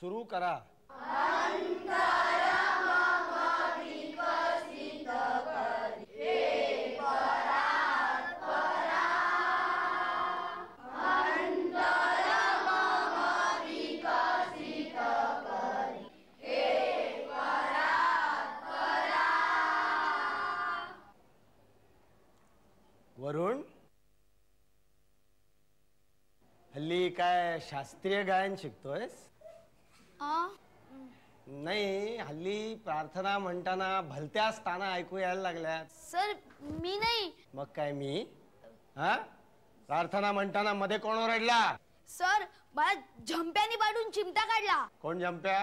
सुरू करा. वरुण, हल्ली काय शास्त्रीय गायन शिकतोयस? नाही, हल्ली प्रार्थना म्हणताना भलत्या स्थाना ऐकू यायला लागल्या. सर मी नाही. मग काय मी? हा, प्रार्थना म्हणताना मध्ये कोण ओरडला? सर मला झंप्यानी पाडून चिमटा काढला. कोण झंप्या?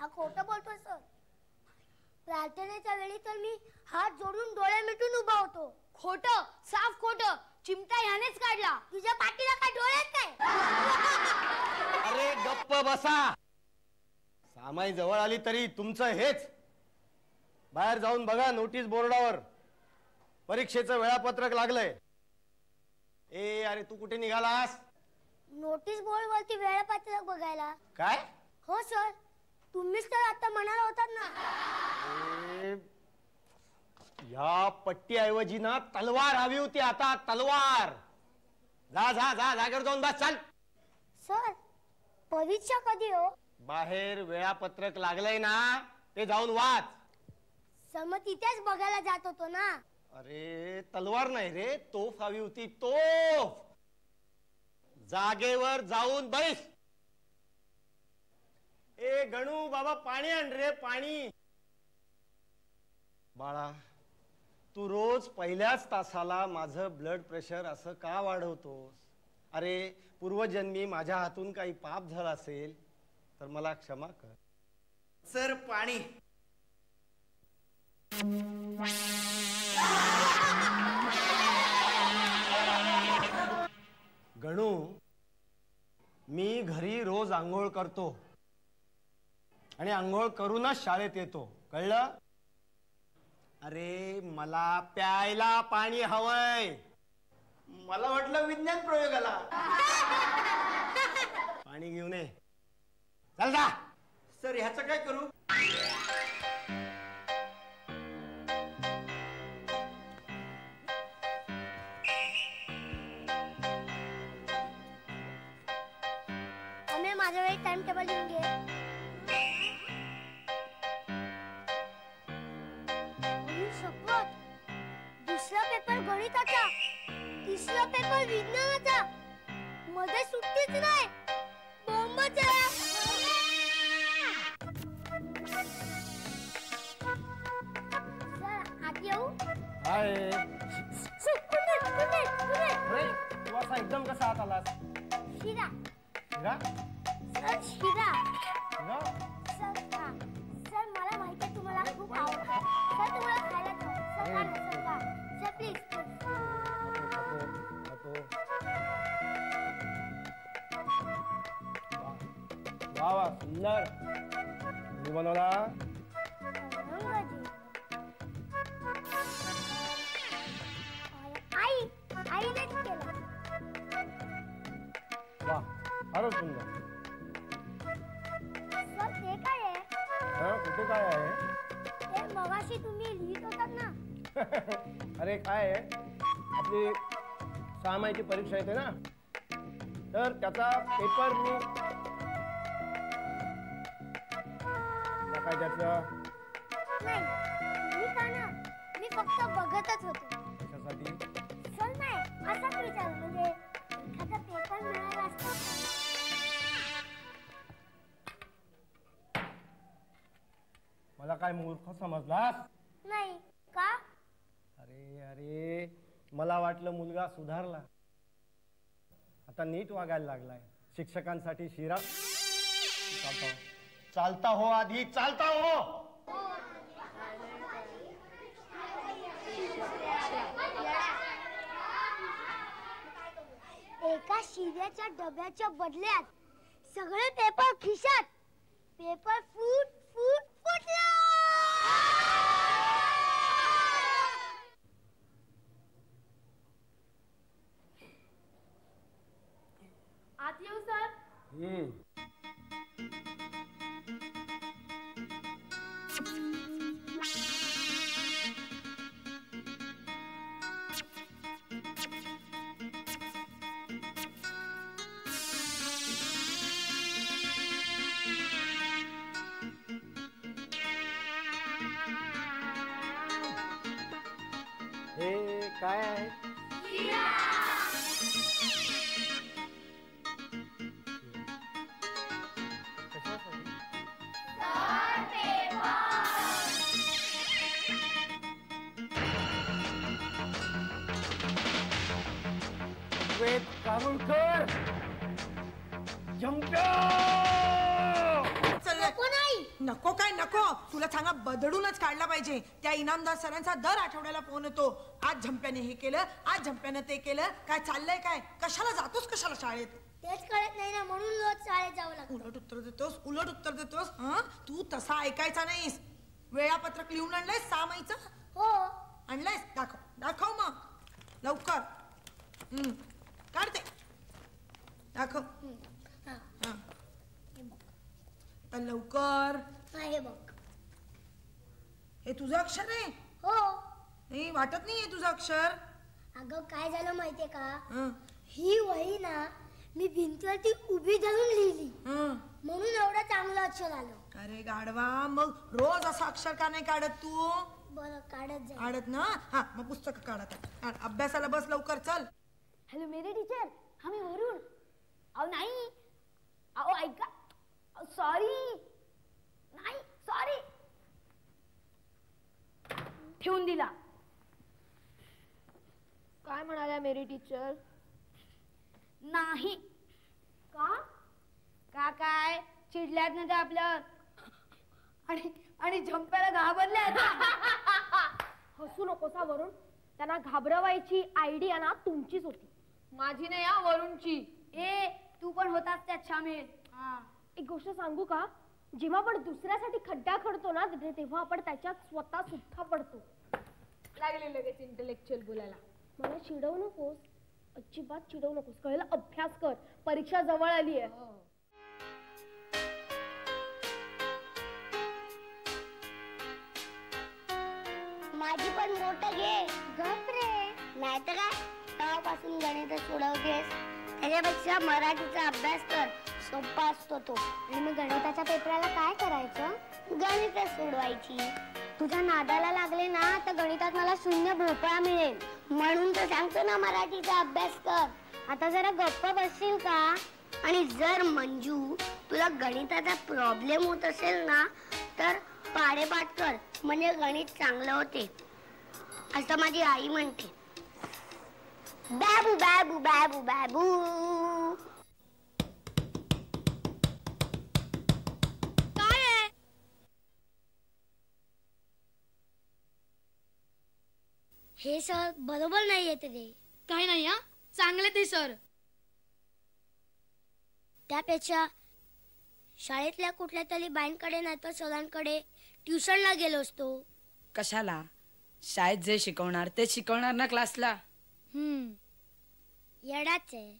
हा खोटं बोलतोय सर. प्रार्थनेच्या वेळी तर मी हात जोडून डोळे मिटून उभा होतो. खोटं, साफ खोटं. चिमटा ह्यानेच काढला. तुझ्या पाठीला काय डोळ्यात काय? अरे गप्प बसा. सामाई जवळ आली तरी तुमचं हेच. बाहेर जाऊन बघा, नोटीस बोर्डावर परीक्षेचं वेळापत्रक लागलंय. ए अरे तू कुठे निघालास? नोटीस बोर्ड वरती वेळापत्रक बघायला. काय? हो सर, तुम्हीच तर आता म्हणाला होतात ना. या पट्टी ऐवजी ना तलवार हवी होती. आता तलवार. जा जा जा, जागेवर जाऊन बस. चल. सर परीक्षा कधी हो? बाहेर वेळापत्रक लागलंय ना, ते जाऊन वाच. सर मग तिथेच बघायला जात होतो ना. अरे तलवार नाही रे, तोफ हवी होती. तोफ. जागेवर जाऊन बैस. ए गणू बाबा, पाणी आण रे, पाणी. बाळा, तू रोज पहिल्याच तासाला माझं ब्लड प्रेशर असं का वाढवतोस? अरे पूर्वजन्मी माझ्या हातून काही पाप झाला असेल तर मला क्षमा कर. सर पाणी. गणू, मी घरी रोज आंघोळ करतो आणि आंघोळ करूनच शाळेत येतो, कळलं? अरे मला प्यायला पाणी हवंय. मला वाटलं विज्ञान प्रयोगाला. पाणी घेऊन ये. चल जा. सर ह्याचं काय करू? आम्ही माझ्या वेळी टाइम टेबल लिहून घे. दुसरा पेपर गणिताचा, तिसरा पेपर विज्ञानाचा. मध्ये सुट्टीच नाही. बोंबच आहे. सर आत येऊ? हाय. तू असा एकदम कसा आत आलास? शिरा. शिरा? सर शिरा. शिरा? सर हा. सर मला माहिती आहे तुम्हाला खूप आवडतं. सर तुम्हाला खायला द्या. सर खा ना, सर खा. Sir please. वा वा, सुंदर. मी बनवला. आईनेच केला. वा, फारच सुंदर. सर ते काय आहे? कुठे काय आहे? ते मगाशी तुम्ही लिहित होतात ना. अरे काय आहे, आपली 6 माहिती परीक्षा येते ना, तर त्याचा पेपर मी काय त्याचं नाही, मी का ना, मी फक्त बघतच होतो. कशासाठी? सर नाही, असाच विचार, म्हणजे एखादा पेपर मिळाला असता. मला काय मूर्ख समजलास? नाही का? अरे अरे, मला वाटलं मुलगा सुधारला, आता नीट वागायला लागलाय. शिक्षकांसाठी शिरा. चालता हो आधी, चालता हो. एका शिऱ्याच्या डब्याच्या बदल्यात सगळे पेपर खिशात. पेपर फुट फुट फुटला. येऊ सर. हे काय आहे? श्वेत कारुळकर, झंप्या! नको नाही. नको काय नको, तुला सांगा बदडूनच काढला पाहिजे. त्या इनामदार सरांचा दर आठवड्याला फोन येतो. आज झंप्याने हे केलं, आज झंप्याने ते केलं. काय चाललंय काय? कशाला जातोस कशाला शाळेत? तेच कळत नाही ना, म्हणून रोज शाळेत जावं लागतं. उलट उत्तर देतोस. हा, तू तसा ऐकायचा नाहीस. वेळापत्रक लिहून आणलंयस 6 महिन्याचं? हो. आणलंयस? दाखव मग लवकर. काढते, दाखव. हा, हा, तर लवकर. हा, हे बघ. हे तुझं अक्षर आहे? हो. नाही वाटत नाहीये तुझं अक्षर. अगं काय झालं माहितीये का, हं, ही वही ना मी भिंतीवरती उभी धरून लिहिली, हं. म्हणून एवढं चांगलं अक्षर आलं. अरे गाढवा, मग रोज असं अक्षर का नाही काढत तू? बरं, काढत जा. काढत ना. हा, मग पुस्तक काढत आहे. अभ्यासाला बस लवकर, चल. हॅलो मेरी टीचर, हा मी वरुण. अहो नाही, अहो ऐका, सॉरी, नाही सॉरी, ठेवून दिला. काय म्हणाल्या मेरी टीचर? नाही. का? का काय चिडल्यात ना ते आपल्यावर, आणि झंप्याला घाबरल्यात. हसू नकोसा वरुण, त्यांना घाबरवायची आयडिया ना तुमचीच होती, माझी नाही हा वरुणची. ए तू पण होतास त्यात शामिल. एक गोष्ट सांगू का, जेव्हा आपण दुसऱ्यासाठी खड्डा खणतो ना तेव्हा आपण त्याच्यात स्वतः सुद्धा पडतो. लागले लगेच इंटेलेक्च्युअल बोलायला. मला चिडवू नकोस, अजिबात चिडवू नकोस, कळलं? अभ्यास कर, परीक्षा जवळ आली आहे. माझी पण मोठ घे. गप रे. नाही तर काय, तेव्हापासून गणित सोडवतेस, त्याच्यापेक्षा मराठीचा अभ्यास कर, सोपा असतो तो. आणि मग गणिताच्या पेपराला काय करायचं? गणित सोडवायची. तुझ्या नादाला लागले ना तर गणितात मला 0 भोपळा मिळेल. म्हणून तर सांगतो ना, मराठीचा अभ्यास कर. आता जरा गप्प बसशील का? आणि जर मंजू तुला गणिताचा प्रॉब्लेम होत असेल ना तर पाढेपाठ कर, म्हणजे गणित चांगलं होते, असं माझी आई म्हणते. बाबू बाबू बाबू बाबू. काय आहे? हे सर बरोबर नाही येत रे. काही नाही हा, चांगले ते सर. त्यापेक्षा शाळेतल्या कुठल्या तरी बाईंकडे नाही तर सरांकडे ट्युशनला गेलो असतो. कशाला? शाळेत जे शिकवणार ते शिकवणार ना क्लासला. येडाच आहे.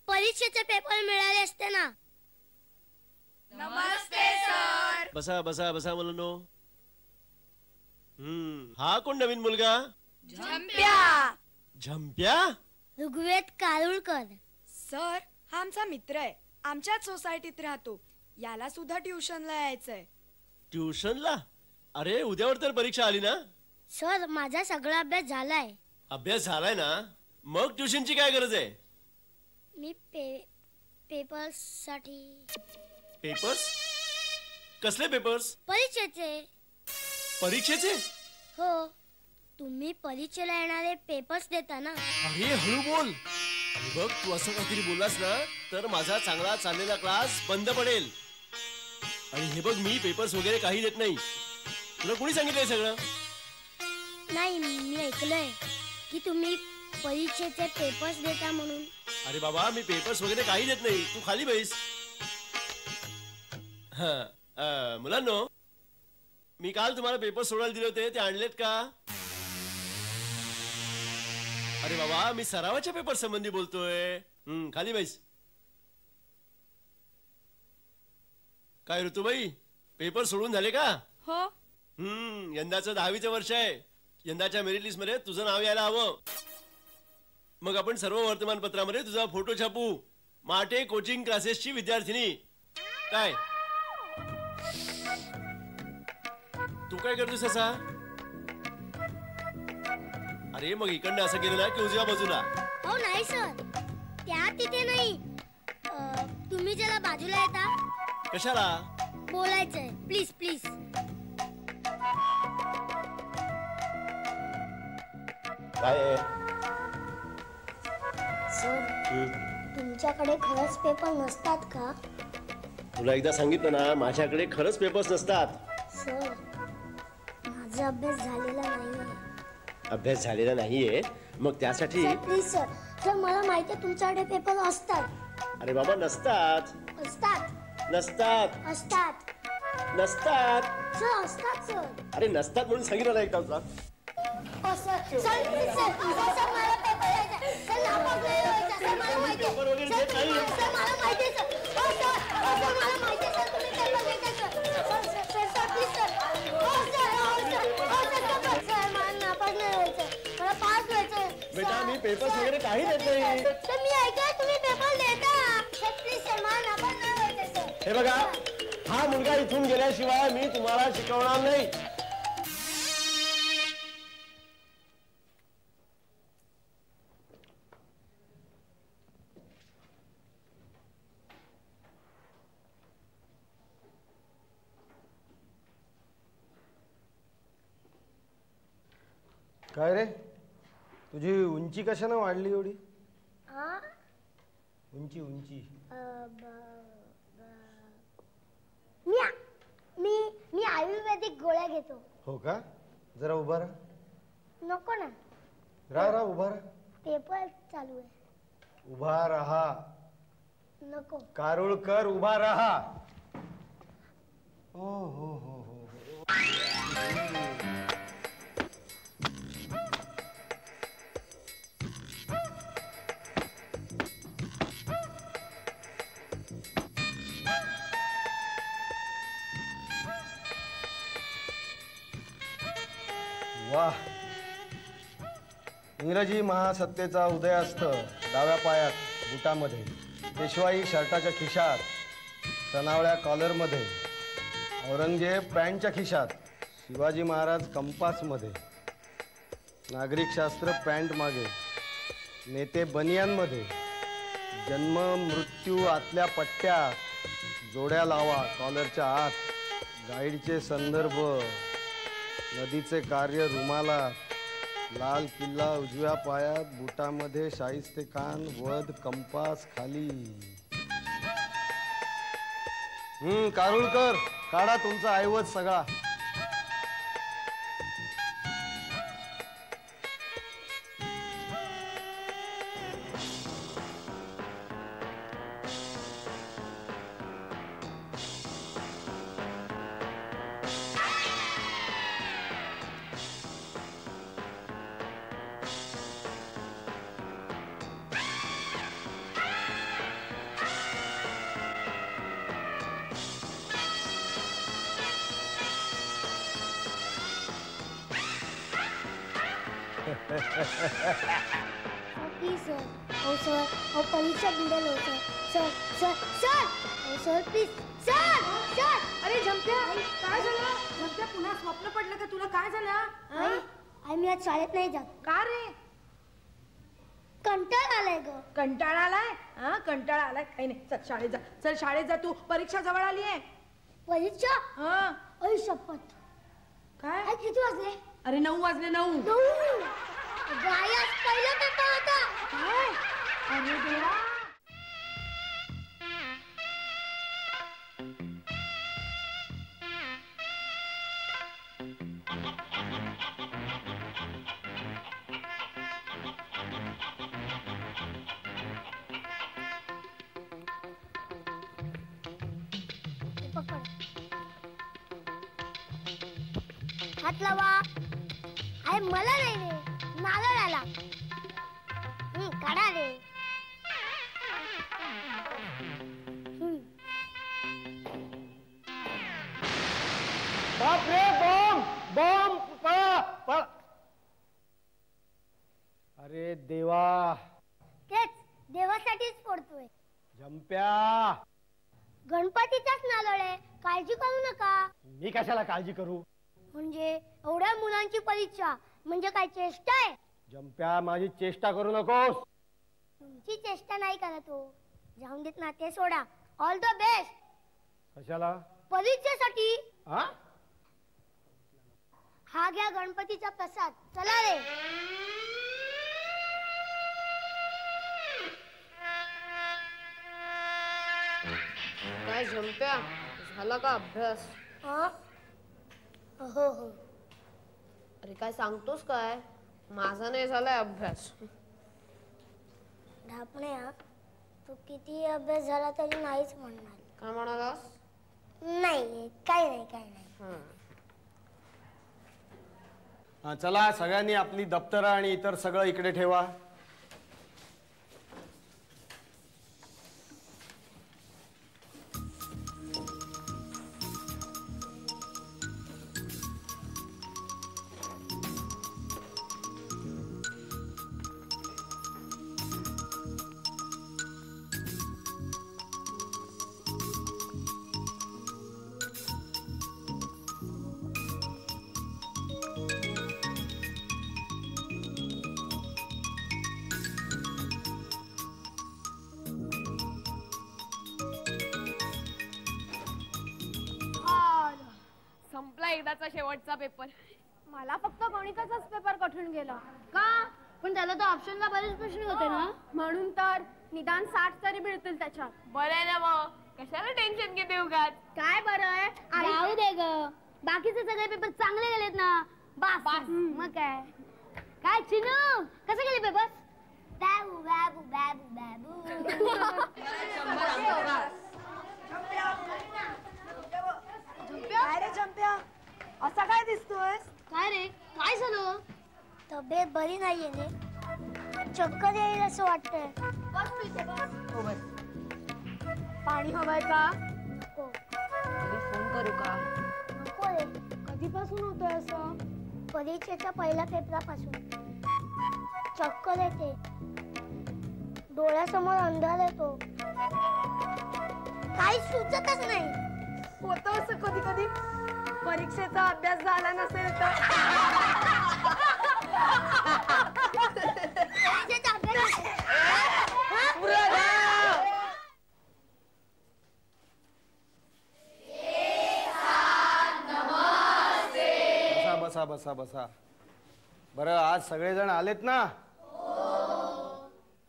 परीक्षेचे पेपर मिळाले असते ना. नमस्ते सर. बसा बसा बसा मुलांनो. हा कोण नवीन मुलगा? झंप्या. झंप्या? ऋग्वेद कारुळकर. सर, हा आमचा मित्र आहे, आमच्याच सोसायटीत राहतो. याला सुद्धा ट्युशनला यायचंय. ट्युशनला? अरे उद्यावर तर परीक्षा आली ना. सर, माझा सगळा अभ्यास झालाय. अभ्यास झालाय ना, मग ट्युशनची काय गरज आहे? मी पेपर्स साठी. पेपर्स? कसले पेपर्स? परीक्षेचे. परीक्षेचे? हो, तुम्ही परीक्षेला येणारे पेपर्स देता ना. अरे हळू बोल. आणि बघ, तू असं काहीतरी बोललास ना तर माझा चांगला चाललेला क्लास बंद पडेल. आणि हे बघ, मी पेपर्स वगैरे काही देत नाही. तुला कोणी सांगितलंय सगळं? नाही, मी ऐकलंय की तुम्ही परीक्षेचे पेपर्स देता म्हणून. अरे बाबा, मी पेपर्स वगैरे काही देत नाही. तू खाली बैस. मुलांनो, मी काल तुम्हाला पेपर सोडायला दिले होते, ते आणलेत का? अरे बाबा, मी सरावाच्या पेपर संबंधी बोलतोय. खाली बैस. काय ऋतुबाई, पेपर सोडून झाले का? हो. यंदाचं 10वीचं वर्ष आहे. यंदाच्या मेरिट लिस्ट मध्ये तुझं नाव यायला हवं. मग आपण सर्व वर्तमानपत्रामध्ये तुझा फोटो छापू. माटे कोचिंग क्लासेसची विद्यार्थिनी. काय तू काय करतोस असा? अरे मग इकडनं असं केलं ना की उजव्या बाजूला. हो नाही सर, त्या तिथे नाही. तुम्ही जरा बाजूला येता. कशाला? बोलायचंय, प्लीज प्लीज. काय सर, तुमच्याकडे खरंच पेपर नसतात का? तुला एकदा सांगितलं ना, माझ्याकडे खरंच पेपर्स नसतात. सर, माझा अभ्यास झालेला नाहीये. अभ्यास झालेला नाहीये? मग त्यासाठी सर प्लीज सर, सर मला माहिती आहे तुमच्याकडे पेपर असतात. अरे बाबा नसतात. असतात. नसतात. असतात. नसतात. सर असतात सर. अरे नसतात म्हणून सांगितलं नाही का तुला? हो sir. Sir please sir, sir मला पेपर द्यायचा. सर नापास नाही व्हायचं. सर मला माहिती आहे. सर मला माहिती आहे सर. हो सर, हो सर मला माहिती आहे सर, तुम्ही पेपर देता सर. Sir please sir. हो सर, हो सर, हो सर. सर मला नापास नाही व्हायचं, मला पास व्हायचं. बेटा मी पेपर्स वगैरे काही देत नाही. सर मी ऐका तुम्ही पेपर देता. सर प्लीज सर मला नापास नाही व्हायचं सर. हे बघा, हा मुलगा इथून गेल्याशिवाय मी तुम्हाला शिकवणार नाही. काय रे, तुझी उंची कशानं वाढली एवढी? उंची उंची मी आयुर्वेदिक गोळ्या घेतो. हो का? जरा उभा राहा. नको ना, राहा उभा राहा. पेपर चालू आहे. उभा राहा. नको. कारुळकर उभा राहा. हो हो हो हो. वाह, इंग्रजी महासत्तेचा उदयास्त डाव्या पायात बुटामध्ये, पेशवाई शर्टाच्या खिशात, सनावळ्या कॉलरमध्ये, औरंगजेब पॅन्टच्या खिशात, शिवाजी महाराज कंपासमध्ये, नागरिकशास्त्र पॅन्ट मागे, नेते बनियांमध्ये, जन्म मृत्यू आतल्या पट्ट्यात, जोड्या लावा कॉलरच्या आत, गाईडचे संदर्भ, नदीचे कार्य रुमालात, लाल किल्ला उजव्या पायात, बुटामध्ये शाहिस्तेखान वध कंपास खाली. कारुळकर काढा तुमचा ऐवज सगळा. Please sir. हो सर, हो परीक्षा बुडेल. हो सर. Sir sir sir. हो सर प्लीज. Sir sir. अरे झंप्या, काय झालं? झंप्या पुन्हा स्वप्न पडलं का तुला? काय झालं? आई मी आज शाळेत नाही जात. का रे? कंटाळा आलाय ग. कंटाळा आलाय? हा कंटाळा आलाय. काही नाही, चल शाळेत जा. चल शाळेत जा, तू परीक्षा जवळ आली आहे. परीक्षा? हा. अय शपथ. काय? आई किती वाजले? अरे 9 वाजले. 9. गायस पहिला पेपर होता. काय? अरे देवा. हात लावा. अरे मला नाही रे, नारळाला. काढा रे. बापरे बॉम्ब बॉम्ब पळा पळा. अरे देवा, तेच देवासाठीच फोडतोय. जंप्या, गणपतीचाच नारळ आहे, काळजी करू नका. मी कशाला काळजी करू? म्हणजे एवढ्या मुलांची परीक्षा म्हणजे काय चेष्टा आहे? जंप्या, माझी चेष्टा करू नकोस. तुमची चेष्टा नाही करत हो. जाऊन देत ना, ते सोडा. ऑल द बेस्ट कशाला? परीक्षेसाठी. हा हा घ्या गणपतीचा प्रसाद. चला रे. काय जमत्या, झाला का अभ्यास? हो हो. अरे काय सांगतोस काय? माझा नाही झालाय अभ्यास. ढापण्या, तू किती अभ्यास झाला तरी नाहीच म्हणणार. काय म्हणालास? नाही, काय नाही, काय नाही. हा, चला सगळ्यांनी आपली दप्तरं आणि इतर सगळं इकडे ठेवा. संपला एकदाचा शेवटचा पेपर. मला फक्त गणिताचाच पेपर कठीण गेला. का? पण त्याला तर ऑप्शनला बरेच प्रश्न होते ना. म्हणून तर निदान 60 तरी मिळतील त्याच्यात. बरं आहे ना मग, कशाला टेन्शन घेते उगाच. काय बरं आहे, जाऊ दे ग. बाकीचे सगळे पेपर चांगले गेलेत ना. बस मग काय. काय चिनू, कसे गेले पेपर? बाबू बाबू बाबू बाबू. काय रे जंप्या, असा काय दिसतोय? काय रे, काय झालं? तब्येत बरी नाहीये ने. चक्कर येईल असं वाटतंय. बस तू इथे बस. पाणी हवंय का? नको. फोन करू का? नको रे. कधीपासून होतोय असं? परीक्षेच्या पहिल्या पेपरापासून. चक्कर येते, डोळ्यासमोर अंधार येतो, काही सुचतच नाही. होतं असं कधी कधी, परीक्षेचा अभ्यास झाला नसेल तर. परीक्षेचा अभ्यास. बसा बसा बसा. बरं, आज सगळेजण आलेत ना?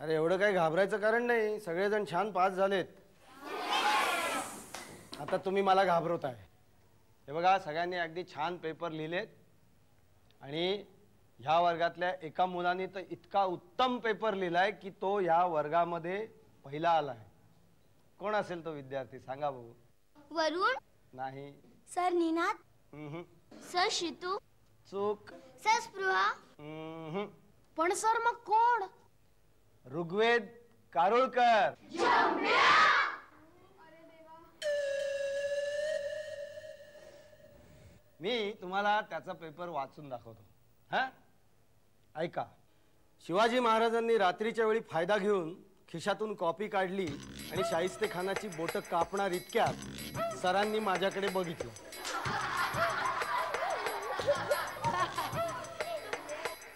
अरे एवढं काही घाबरायचं कारण नाही, सगळेजण छान पास झालेत. आता तुम्ही मला घाबरवताय. हे बघा, सगळ्यांनी अगदी छान पेपर लिहिलेत आणि ह्या वर्गातल्या एका मुलाने तर इतका उत्तम पेपर लिहिलाय की तो ह्या वर्गामध्ये पहिला आलाय. कोण असेल तो विद्यार्थी, सांगा बघू. वरुण. नाही. सर निनाद. सर शितू. चूक. सर स्पृहा. पण सर मग कोण? ऋग्वेद कारुळकर. मी तुम्हाला त्याचा पेपर वाचून दाखवतो. हा, ऐका. शिवाजी महाराजांनी रात्रीच्या वेळी फायदा घेऊन खिशातून कॉपी काढली आणि शाहिस्तेखानाची बोटं कापणार इतक्यात सरांनी माझ्याकडे बघितलं.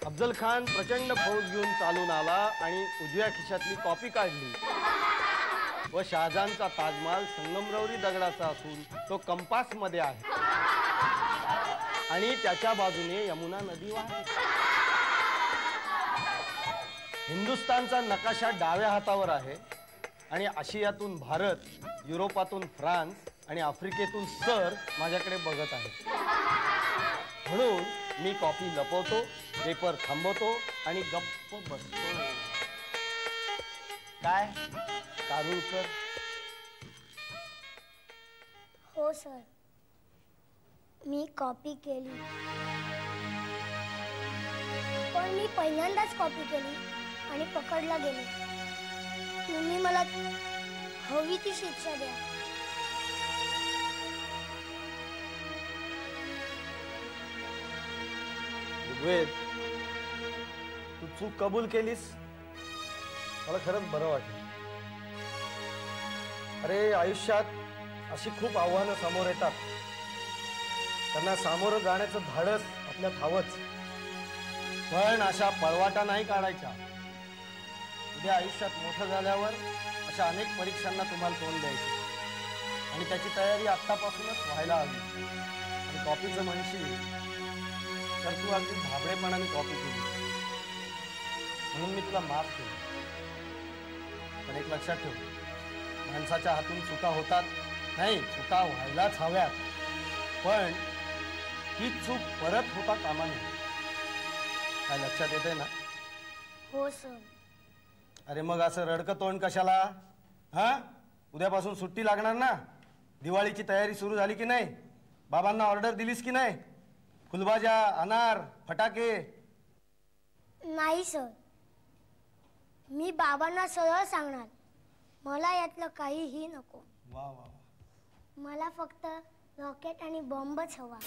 अफजल खान प्रचंड फौज घेऊन चालून आला आणि उजव्या खिशातली कॉपी काढली व शहाजहानचा ताजमहाल संगमरवरी दगडाचा असून तो कंपास मध्ये आहे आणि त्याच्या बाजूने यमुना नदी वाहते. हिंदुस्थानचा नकाशा डाव्या हातावर आहे आणि आशियातून भारत, युरोपातून फ्रान्स आणि आफ्रिकेतून सर माझ्याकडे बघत आहे. म्हणून मी कॉपी लपवतो, पेपर थांबवतो आणि गप्प बसतो. काय कारुळकर? हो सर, मी कॉपी केली, पण मी पहिल्यांदाच कॉपी केली आणि पकडला गेलो. तुम्ही मला हवी ती शिक्षा द्या. वेद, तू चूक कबूल केलीस, मला खरंच बरं वाटलं. अरे आयुष्यात अशी खूप आव्हानं समोर येतात, त्यांना सामोरं जाण्याचं धाडस आपल्यात हवंच. पण अशा पळवाटा नाही काढायच्या. उद्या आयुष्यात मोठं झाल्यावर अशा अनेक परीक्षांना तुम्हाला तोंड द्यायचं आणि त्याची तयारी आत्तापासूनच व्हायला हवी. आणि कॉपीचं म्हणशील तर तू अगदी भाबडेपणाने कॉपी केली म्हणून मी तुला माफ केलं. पण एक लक्षात ठेव, माणसाच्या हातून चुका होतात, नाही चुका व्हायलाच हव्यात, पण ही चूक परत होता कामा नये. काय लक्षात येते ना? हो सर. अरे मग असं रडकं तोंड कशाला? हा, उद्यापासून सुट्टी लागणार ना? दिवाळीची तयारी सुरू झाली की नाही? बाबांना ऑर्डर दिलीस की नाही? फुलभाज्या, अनार, फटाके? नाही सर, मी बाबांना सरळ सांगणार, मला यातलं काहीही नको. वा वा वा. मला फक्त रॉकेट आणि बॉम्बच हवा.